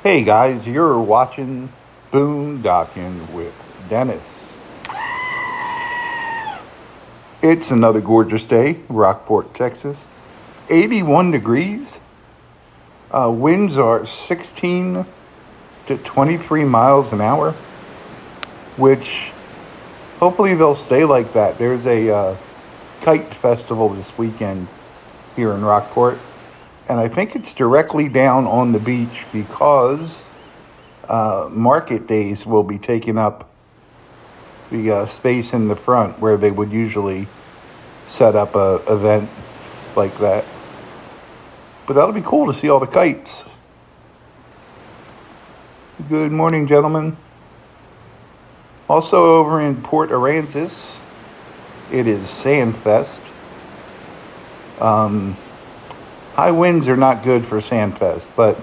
Hey guys, you're watching Boondocking with Dennis. It's another gorgeous day, Rockport, Texas. 81 degrees. Winds are 16 to 23 miles an hour, which hopefully they'll stay like that. There's a kite festival this weekend here in Rockport, and I think it's directly down on the beach because market days will be taking up the space in the front where they would usually set up a event like that. But that'll be cool to see all the kites. Good morning, gentlemen. Also over in Port Aransas, it is Sandfest. High winds are not good for Sandfest, but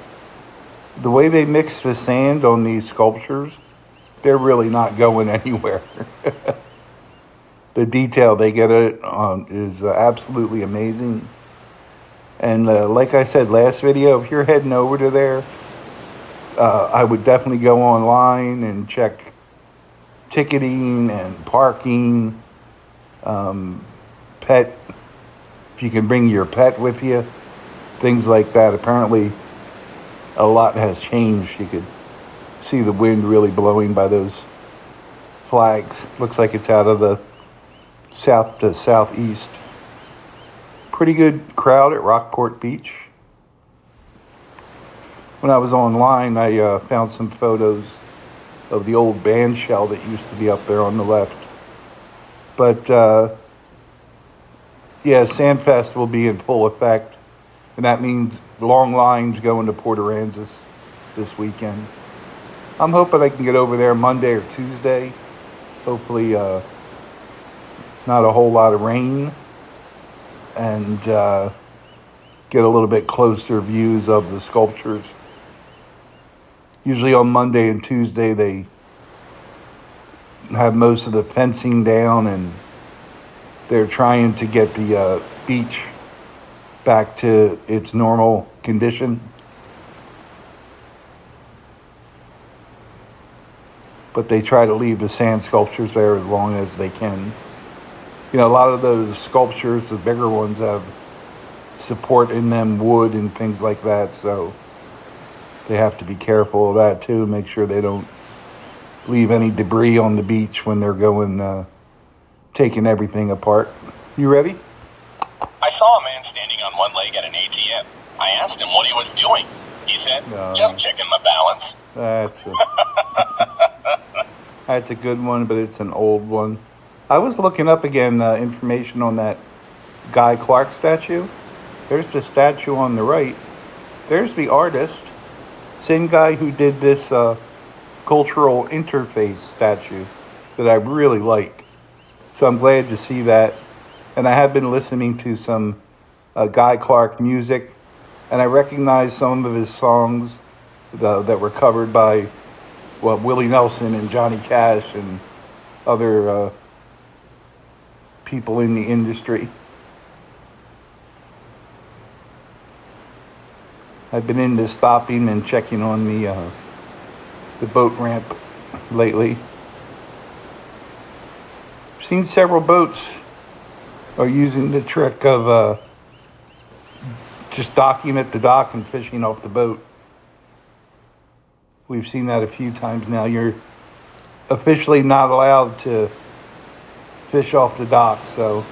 the way they mix the sand on these sculptures, they're really not going anywhere. The detail they get it on is absolutely amazing. And like I said last video, if you're heading over to there, I would definitely go online and check ticketing and parking, pet, if you can bring your pet with you, things like that. Apparently, a lot has changed. You could see the wind really blowing by those flags. Looks like it's out of the south to southeast. Pretty good crowd at Rockport Beach. When I was online, I found some photos of the old band shell that used to be up there on the left. But yeah, Sandfest will be in full effect, and that means long lines going to Port Aransas this weekend. I'm hoping I can get over there Monday or Tuesday. Hopefully not a whole lot of rain, and get a little bit closer views of the sculptures. Usually on Monday and Tuesday they have most of the fencing down, and they're trying to get the beach back to its normal condition. But they try to leave the sand sculptures there as long as they can. You know, a lot of those sculptures, the bigger ones, have support in them, wood and things like that, so they have to be careful of that too, make sure they don't leave any debris on the beach when they're going, taking everything apart. You ready? I saw a man standing on one leg at an ATM. I asked him what he was doing. He said, just checking my balance. That's a good one, but it's an old one. I was looking up again information on that Guy Clark statue. There's the statue on the right. There's the artist, same guy who did this cultural interface statue that I really like. So I'm glad to see that. And I have been listening to some Guy Clark music, and I recognize some of his songs that were covered by Willie Nelson and Johnny Cash and other people in the industry. I've been into stopping and checking on the boat ramp lately. I've seen several boats are using the trick of just docking at the dock and fishing off the boat. We've seen that a few times now. You're officially not allowed to fish off the dock, so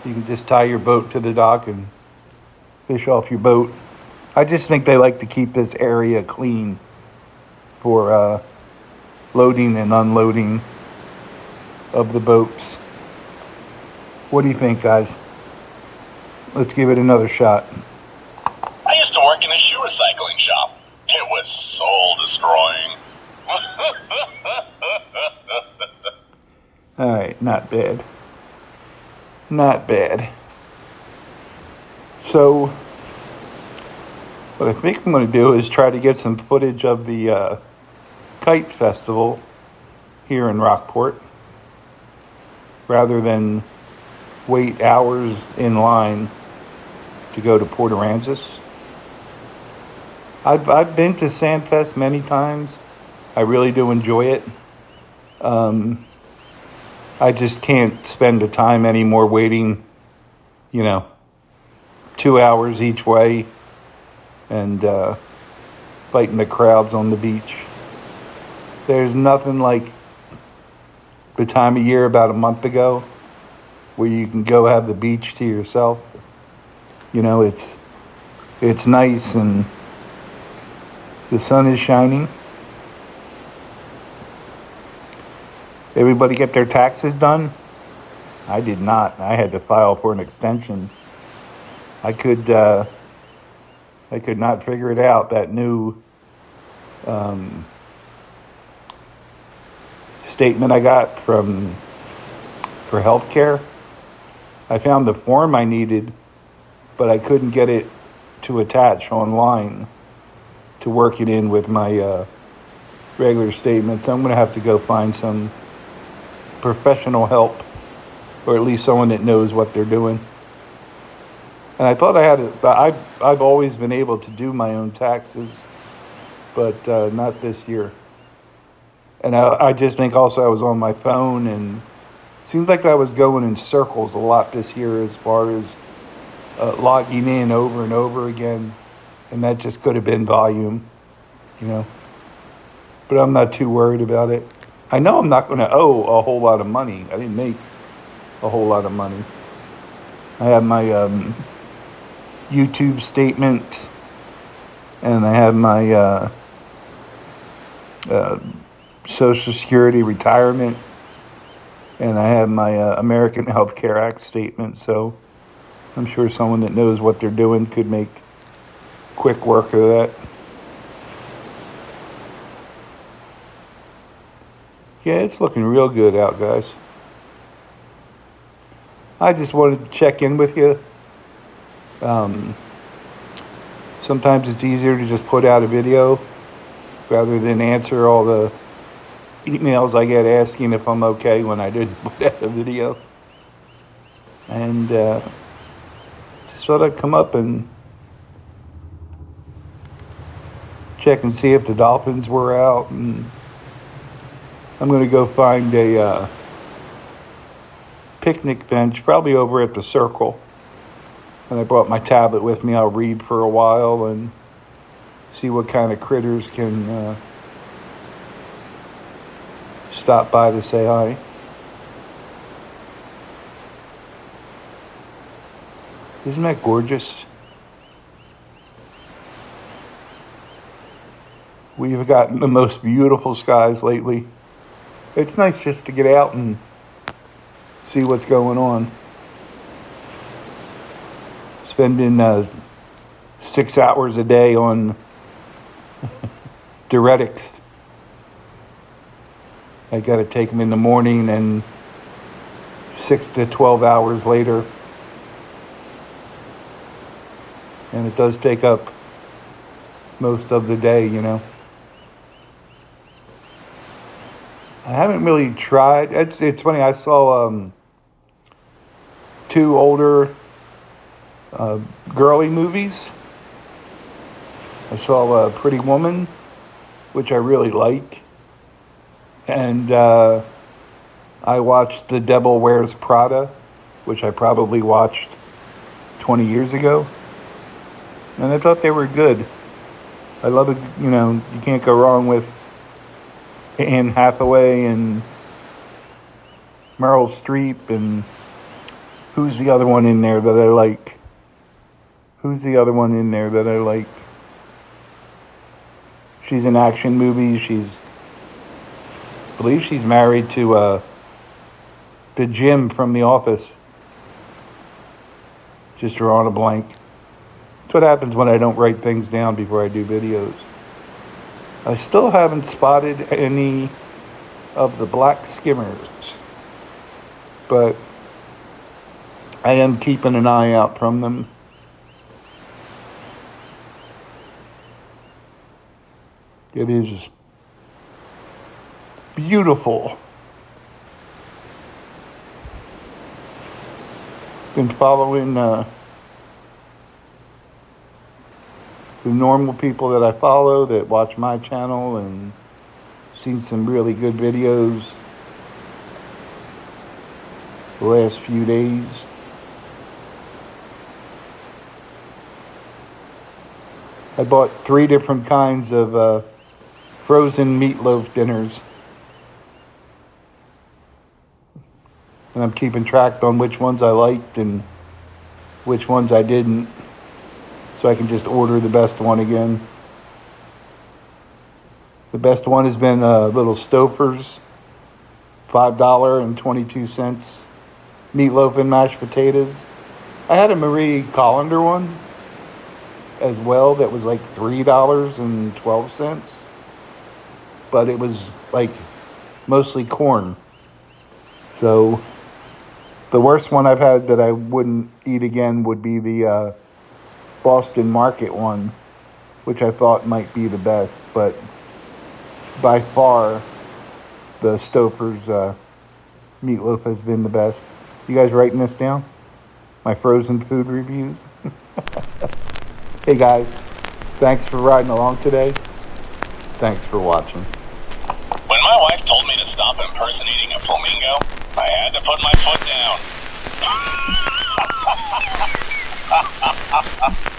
you can just tie your boat to the dock and fish off your boat. I just think they like to keep this area clean for loading and unloading of the boats. What do you think, guys? Let's give it another shot. I used to work in a shoe recycling shop. It was soul destroying. All right, not bad. Not bad. So, what I think I'm going to do is try to get some footage of the Kite Festival here in Rockport, rather than wait hours in line to go to Port Aransas. I've been to Sandfest many times. I really do enjoy it. Um, I just can't spend the time anymore waiting, you know, 2 hours each way and fighting the crowds on the beach. There's nothing like the time of year about a month ago where you can go have the beach to yourself. You know, it's nice and the sun is shining. Everybody get their taxes done? I did not. I had to file for an extension. I could not figure it out. That new statement I got for healthcare. I found the form I needed, but I couldn't get it to attach online to work it in with my regular statements. I'm going to have to go find some professional help, or at least someone that knows what they're doing. And I thought I had it. I've always been able to do my own taxes, but not this year. And I just think also I was on my phone, and it seemed like I was going in circles a lot this year as far as logging in over and over again. And that just could have been volume, you know. But I'm not too worried about it. I know I'm not going to owe a whole lot of money. I didn't make a whole lot of money. I have my YouTube statement, and I have my Social Security retirement, and I have my American Health Care Act statement. So I'm sure someone that knows what they're doing could make quick work of that. Yeah, it's looking real good out, guys. I just wanted to check in with you. Sometimes it's easier to just put out a video rather than answer all the emails I get asking if I'm okay when I didn't put out a video. And just thought I'd come up and check and see if the dolphins were out. And I'm going to go find a picnic bench, probably over at the Circle. And I brought my tablet with me. I'll read for a while and see what kind of critters can stop by to say hi. Isn't that gorgeous? We've gotten the most beautiful skies lately. It's nice just to get out and see what's going on. Spending 6 hours a day on diuretics. I got to take them in the morning and 6 to 12 hours later. And it does take up most of the day, you know. I haven't really tried. It's funny. I saw 2 older girly movies. I saw Pretty Woman, which I really like, and I watched The Devil Wears Prada, which I probably watched 20 years ago, and I thought they were good. I love it. You know, you can't go wrong with Anne Hathaway and Meryl Streep, and who's the other one in there that I like? She's in action movies. I believe she's married to the Jim from The Office. Just drawing a blank. That's what happens when I don't write things down before I do videos. I still haven't spotted any of the black skimmers, but I am keeping an eye out from them. It is beautiful. Been following the the normal people that I follow that watch my channel and seen some really good videos the last few days. I bought 3 different kinds of frozen meatloaf dinners. And I'm keeping track on which ones I liked and which ones I didn't, so I can just order the best one again. The best one has been Little Stouffer's $5.22 meatloaf and mashed potatoes. I had a Marie Colander one as well that was like $3.12, but it was like mostly corn. So the worst one I've had that I wouldn't eat again would be the Boston Market one, which I thought might be the best, but by far the Stouffer's meatloaf has been the best. You guys writing this down? My frozen food reviews? Hey guys, thanks for riding along today. Thanks for watching. When my wife told me to stop impersonating a flamingo, I had to put my foot down.